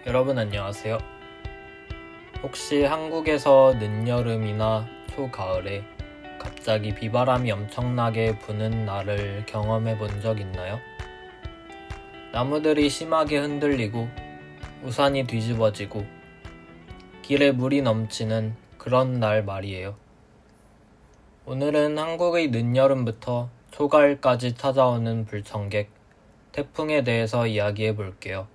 여러분 안녕하세요. 혹시 한국에서 늦여름이나 초가을에 갑자기 비바람이 엄청나게 부는 날을 경험해 본 적 있나요? 나무들이 심하게 흔들리고 우산이 뒤집어지고 길에 물이 넘치는 그런 날 말이에요. 오늘은 한국의 늦여름부터 초가을까지 찾아오는 불청객, 태풍에 대해서 이야기해 볼게요.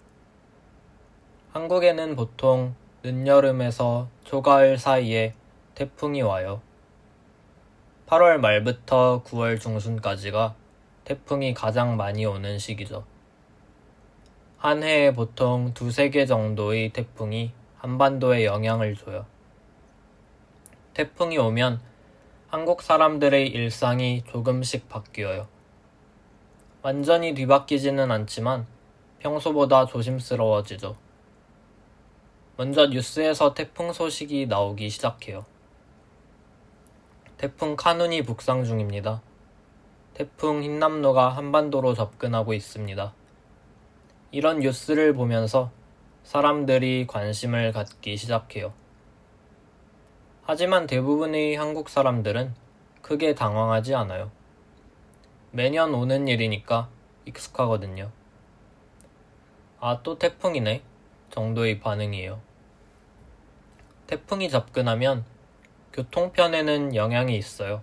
한국에는 보통 늦여름에서 초가을 사이에 태풍이 와요. 8월 말부터 9월 중순까지가 태풍이 가장 많이 오는 시기죠. 한 해에 보통 2-3개 정도의 태풍이 한반도에 영향을 줘요. 태풍이 오면 한국 사람들의 일상이 조금씩 바뀌어요. 완전히 뒤바뀌지는 않지만 평소보다 조심스러워지죠. 먼저 뉴스에서 태풍 소식이 나오기 시작해요. 태풍 카눈이 북상 중입니다. 태풍 흰남노가 한반도로 접근하고 있습니다. 이런 뉴스를 보면서 사람들이 관심을 갖기 시작해요. 하지만 대부분의 한국 사람들은 크게 당황하지 않아요. 매년 오는 일이니까 익숙하거든요. 아, 또 태풍이네 정도의 반응이에요. 태풍이 접근하면 교통편에는 영향이 있어요.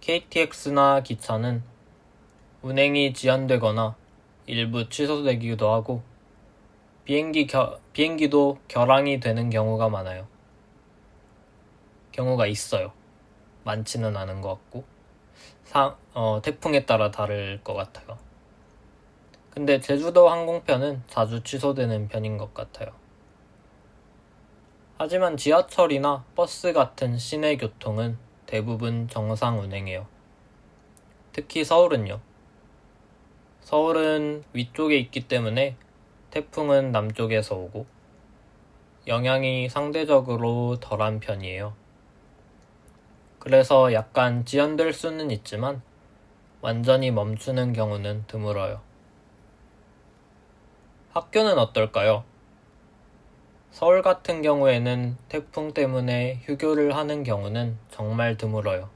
KTX나 기차는 운행이 지연되거나 일부 취소되기도 하고 비행기도 결항이 되는 경우가 있어요. 많지는 않은 것 같고 태풍에 따라 다를 것 같아요. 근데 제주도 항공편은 자주 취소되는 편인 것 같아요. 하지만 지하철이나 버스 같은 시내 교통은 대부분 정상 운행해요. 특히 서울은요. 서울은 위쪽에 있기 때문에 태풍은 남쪽에서 오고 영향이 상대적으로 덜한 편이에요. 그래서 약간 지연될 수는 있지만 완전히 멈추는 경우는 드물어요. 학교는 어떨까요? 서울 같은 경우에는 태풍 때문에 휴교를 하는 경우는 정말 드물어요.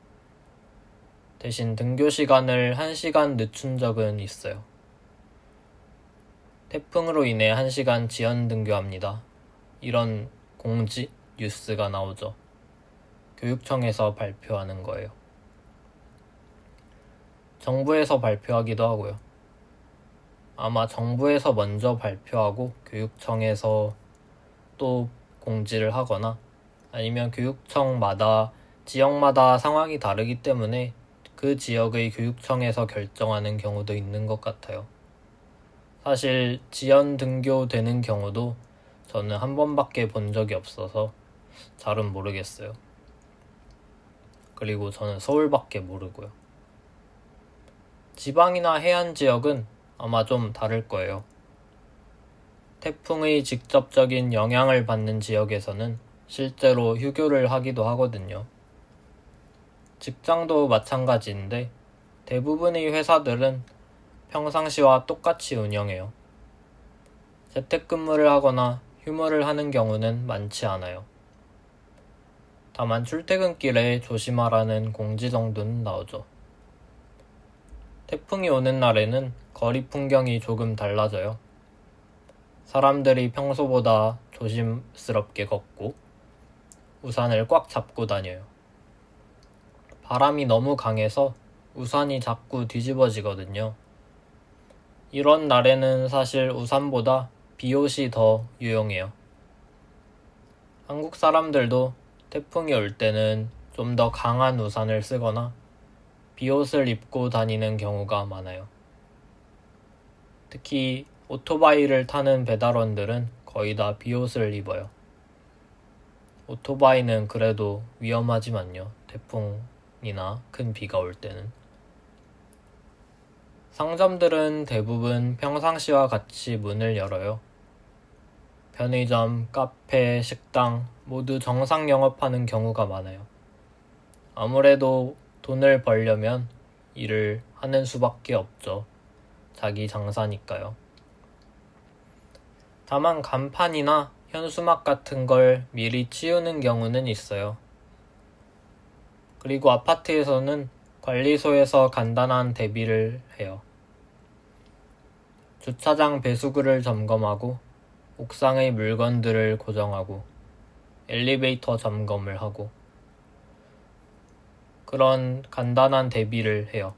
대신 등교 시간을 1시간 늦춘 적은 있어요. 태풍으로 인해 1시간 지연 등교합니다. 이런 공지, 뉴스가 나오죠. 교육청에서 발표하는 거예요. 정부에서 발표하기도 하고요. 아마 정부에서 먼저 발표하고 교육청에서 또 공지를 하거나 아니면 교육청마다 지역마다 상황이 다르기 때문에 그 지역의 교육청에서 결정하는 경우도 있는 것 같아요. 사실 지연 등교되는 경우도 저는 한 번밖에 본 적이 없어서 잘은 모르겠어요. 그리고 저는 서울밖에 모르고요. 지방이나 해안 지역은 아마 좀 다를 거예요. 태풍의 직접적인 영향을 받는 지역에서는 실제로 휴교를 하기도 하거든요. 직장도 마찬가지인데 대부분의 회사들은 평상시와 똑같이 운영해요. 재택근무를 하거나 휴무를 하는 경우는 많지 않아요. 다만 출퇴근길에 조심하라는 공지 정도는 나오죠. 태풍이 오는 날에는 거리 풍경이 조금 달라져요. 사람들이 평소보다 조심스럽게 걷고 우산을 꽉 잡고 다녀요. 바람이 너무 강해서 우산이 자꾸 뒤집어지거든요. 이런 날에는 사실 우산보다 비옷이 더 유용해요. 한국 사람들도 태풍이 올 때는 좀 더 강한 우산을 쓰거나 비옷을 입고 다니는 경우가 많아요. 특히 오토바이를 타는 배달원들은 거의 다 비옷을 입어요. 오토바이는 그래도 위험하지만요. 태풍이나 큰 비가 올 때는. 상점들은 대부분 평상시와 같이 문을 열어요. 편의점, 카페, 식당 모두 정상 영업하는 경우가 많아요. 아무래도 돈을 벌려면 일을 하는 수밖에 없죠. 자기 장사니까요. 다만 간판이나 현수막 같은 걸 미리 치우는 경우는 있어요. 그리고 아파트에서는 관리소에서 간단한 대비를 해요. 주차장 배수구를 점검하고 옥상의 물건들을 고정하고 엘리베이터 점검을 하고 그런 간단한 대비를 해요.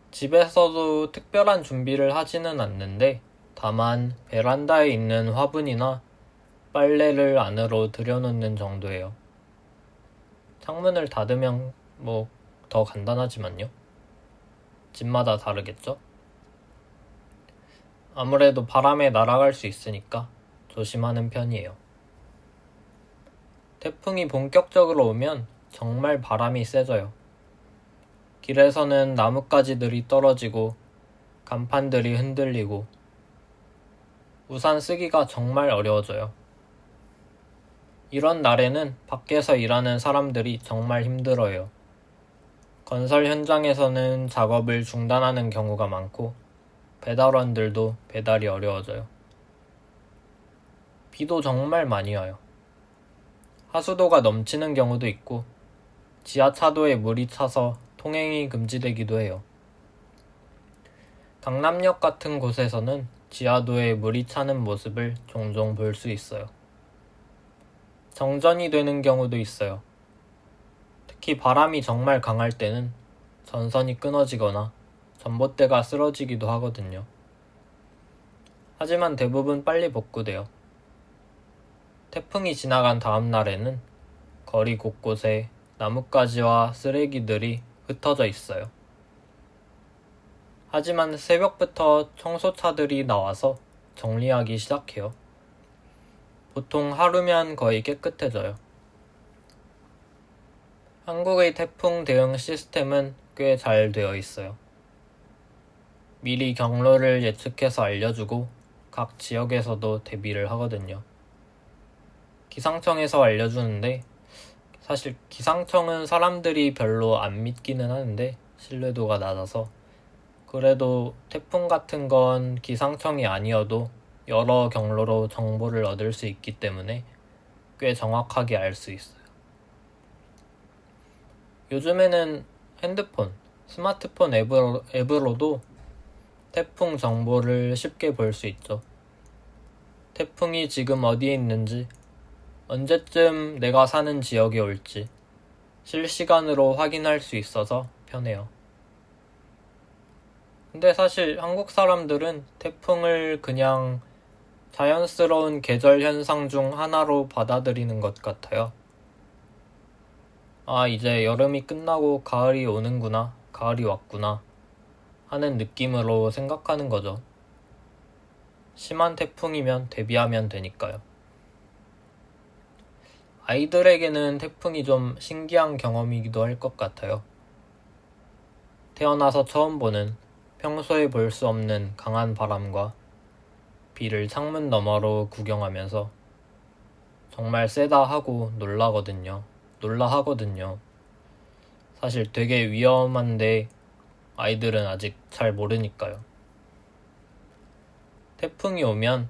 집에서도 특별한 준비를 하지는 않는데 다만 베란다에 있는 화분이나 빨래를 안으로 들여놓는 정도예요. 창문을 닫으면 더 간단하지만요. 집마다 다르겠죠? 아무래도 바람에 날아갈 수 있으니까 조심하는 편이에요. 태풍이 본격적으로 오면 정말 바람이 세져요. 길에서는 나뭇가지들이 떨어지고 간판들이 흔들리고 우산 쓰기가 정말 어려워져요. 이런 날에는 밖에서 일하는 사람들이 정말 힘들어요. 건설 현장에서는 작업을 중단하는 경우가 많고 배달원들도 배달이 어려워져요. 비도 정말 많이 와요. 하수도가 넘치는 경우도 있고 지하차도에 물이 차서 통행이 금지되기도 해요. 강남역 같은 곳에서는 지하도에 물이 차는 모습을 종종 볼 수 있어요. 정전이 되는 경우도 있어요. 특히 바람이 정말 강할 때는 전선이 끊어지거나 전봇대가 쓰러지기도 하거든요. 하지만 대부분 빨리 복구돼요. 태풍이 지나간 다음 날에는 거리 곳곳에 나뭇가지와 쓰레기들이 흩어져 있어요. 하지만 새벽부터 청소차들이 나와서 정리하기 시작해요. 보통 하루면 거의 깨끗해져요. 한국의 태풍 대응 시스템은 꽤 잘 되어 있어요. 미리 경로를 예측해서 알려주고 각 지역에서도 대비를 하거든요. 기상청에서 알려주는데 사실 기상청은 사람들이 별로 안 믿기는 하는데 신뢰도가 낮아서 그래도 태풍 같은 건 기상청이 아니어도 여러 경로로 정보를 얻을 수 있기 때문에 꽤 정확하게 알 수 있어요. 요즘에는 핸드폰, 스마트폰 앱으로도 태풍 정보를 쉽게 볼 수 있죠. 태풍이 지금 어디에 있는지, 언제쯤 내가 사는 지역에 올지 실시간으로 확인할 수 있어서 편해요. 근데 사실 한국 사람들은 태풍을 그냥 자연스러운 계절 현상 중 하나로 받아들이는 것 같아요. 아, 이제 여름이 끝나고 가을이 오는구나, 가을이 왔구나 하는 느낌으로 생각하는 거죠. 심한 태풍이면 대비하면 되니까요. 아이들에게는 태풍이 좀 신기한 경험이기도 할 것 같아요. 태어나서 처음 보는 평소에 볼 수 없는 강한 바람과 비를 창문 너머로 구경하면서 정말 세다 하고 놀라하거든요. 사실 되게 위험한데 아이들은 아직 잘 모르니까요. 태풍이 오면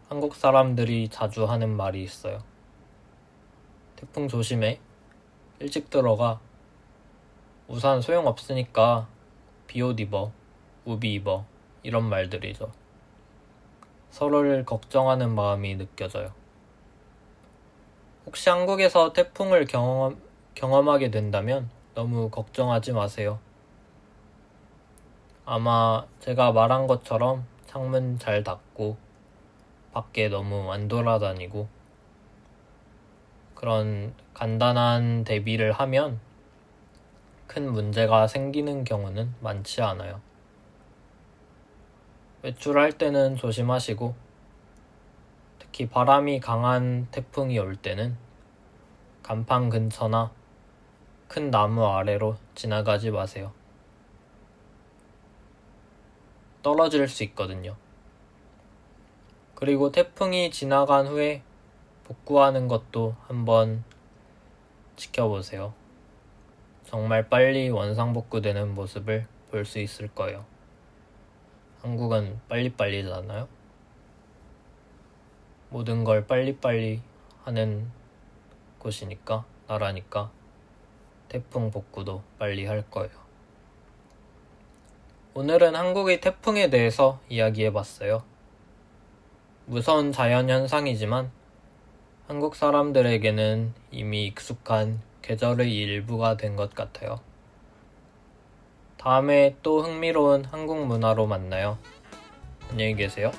한국 사람들이 자주 하는 말이 있어요. 태풍 조심해. 일찍 들어가. 우산 소용없으니까 비옷 입어. 우비 입어. 이런 말들이죠. 서로를 걱정하는 마음이 느껴져요. 혹시 한국에서 태풍을 경험하게 된다면 너무 걱정하지 마세요. 아마 제가 말한 것처럼 창문 잘 닫고 밖에 너무 안 돌아다니고 그런 간단한 대비를 하면 큰 문제가 생기는 경우는 많지 않아요. 외출할 때는 조심하시고 특히 바람이 강한 태풍이 올 때는 간판 근처나 큰 나무 아래로 지나가지 마세요. 떨어질 수 있거든요. 그리고 태풍이 지나간 후에 복구하는 것도 한번 지켜보세요. 정말 빨리 원상복구되는 모습을 볼 수 있을 거예요. 한국은 빨리빨리잖아요. 모든 걸 빨리빨리 하는 곳이니까, 나라니까 태풍 복구도 빨리 할 거예요. 오늘은 한국의 태풍에 대해서 이야기해봤어요. 무서운 자연현상이지만 한국 사람들에게는 이미 익숙한 계절의 일부가 된 것 같아요. 다음에 또 흥미로운 한국 문화로 만나요. 안녕히 계세요.